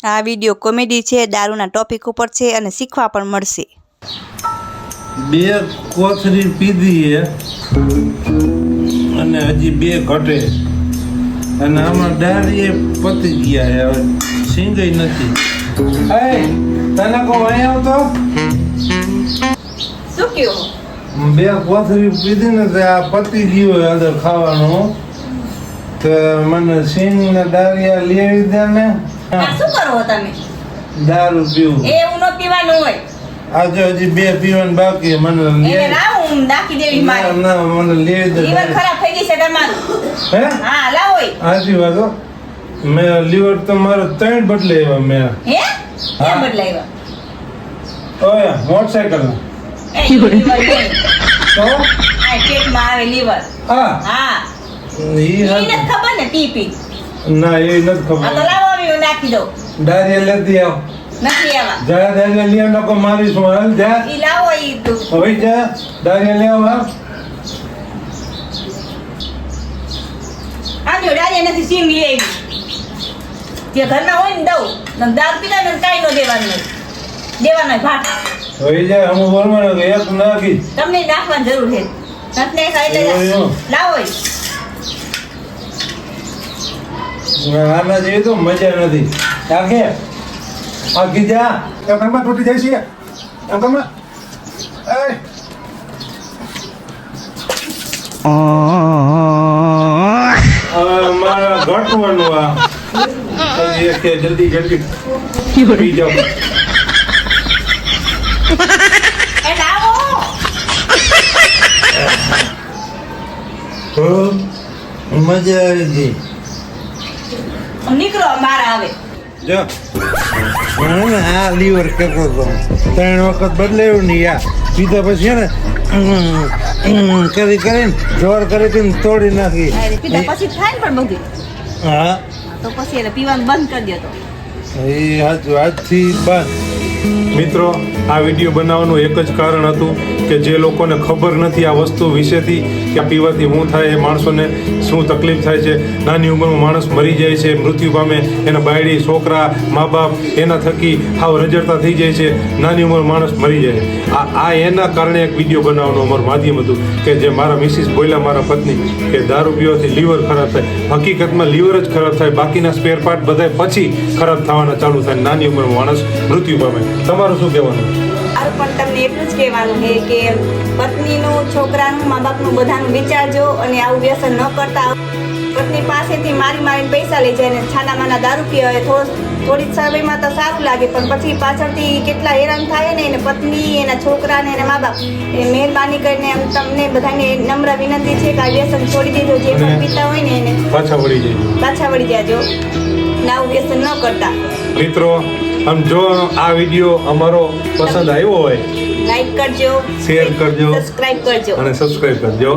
આ video comedy છે, દારૂના ટોપિક ઉપર છે અને શીખવા પણ મળશે. બે કોથરી પીધી હે અને હજી બે ઘટે અને આમાં દારૂ પતી ગયા હે, હવે સિંગઈ નથી. એ તને કહું અહીં આવતો, શું કયો? બે કોથરી પીધી ને તે આ પતી ગયું હોય અંદર ખાવાનું, તો મને સિંગ ને દારિયા લઈ આવી દે ને. શું કરો તમે? દારૂ પીવું. એવું ન પીવાનું હોય. આજે હજી બે પીવાનું બાકી, મને એને લાવો, હું નાખી દેવી મારે. ના મને લઈ દે. લીવર ખરાબ થઈ ગઈ છે તમારું. હે? હા લાવો. સાચી વાત હો. મેં લીવર તો મારો 3 બદલે આવ્યા મેં. હે? ક્યાં બદલાવ્યા? ઓય મોટરસાઇકલ એ લીવર નહીં. તો આ પેટમાં આવે લીવર. હા હા. ઈ એને ખબર ને પી. ના એ નથી આ તો ખબર. લાવો આવી હું નાખી દઉં. દારિયા લેતી આવ. નથી આવા. જા દારિયા લઈ આવ, નકો મારી શું હાલ જા. ઈ લાવો ઈ તું. હવે જા દારિયા લઈ આવ. આજો ડાળિયા નથી સિંગ લઈ આવી. જે ઘરમાં હોય ને દઉં. નમ દારૂ પીતા ને કાંઈ ન દેવાનું. દેવાનો ભાગ. હવે જા હું બોલવાનો કે એક નાખી. તમને નાખવાની જરૂર છે. નથી ખાઈ ઓયો. લાવો ઈ. આના જેવી તો મજા નથી. આગે આગી જા. એમ ઘરમાં તૂટી જાય છે એમ ઘરમાં એ મારા ઘટવાનું આ કે જલ્દી જલ્દી પી જાઓ. એ લાવો. મજા આવી ગઈ. નીકળો મારા આવે. જો આ લીવર કરતો હતો 3 વખત બદલાયું ને યા પીધા પછી ને કરી કરીને જોર કરીને તોડી નાખી. પીતા પછી થાય ને પણ બધું. હા તો પછી એને પીવાનું બંધ કરી દો તો. એ સાચું, આજથી બંધ. મિત્રો, આ વિડીયો બનાવવાનું એક જ કારણ હતું કે જે લોકોને ખબર નથી આ વસ્તુ વિશેથી કે આ પીવાથી શું થાય, એ માણસોને શું તકલીફ થાય છે. નાની ઉંમરમાં માણસ મરી જાય છે, મૃત્યુ પામે, એના બાયડી છોકરા મા બાપ એના થકી હાવ રજડતા થઈ જાય છે, નાની ઉંમર માણસ મરી જાય. આ એના કારણે એક વિડીયો બનાવવાનું અમારું માધ્યમ હતું કે જે મારા મિસિસ બોલ્યા, મારા પત્ની, કે દારૂ પીવાથી લીવર ખરાબ થાય. હકીકતમાં લીવર જ ખરાબ થાય, બાકીના સ્પેર પાર્ટ બધા પછી ખરાબ થવાના ચાલુ થાય, નાની ઉંમરમાં માણસ મૃત્યુ પામે. તમારું શું કહેવાનું? મારું પણ તમને એટલું જ કહેવાનું છે કે પત્નીનું, છોકરાનું, મા બાપનું બધાનું વિચારજો અને આવું વ્યસન ન કરતા. પત્ની પાસેથી મારીને પૈસા લઈ જાય ને છાનામાના દારૂ પીવે. થોડી સમયમાં તો સારું લાગે પણ પછી પાછળથી કેટલા હેરાન થાય ને એને પત્ની, એના છોકરા ને એના મા બાપ. એ મહેરબાની કરીને એમ તમને બધાને નમ્ર વિનંતી છે કે આ વ્યસન છોડી દેજો. જે પણ પીતા હોય ને એને પાછા વળી જાજો. આવું વ્યસન ન કરતા. મિત્રો, જો આ વિડીયો અમારો પસંદ આવ્યો હોય, લાઈક કરજો, શેર કરજો સબસ્ક્રાઇબ કરજો અને સબસ્ક્રાઇબ કરજો.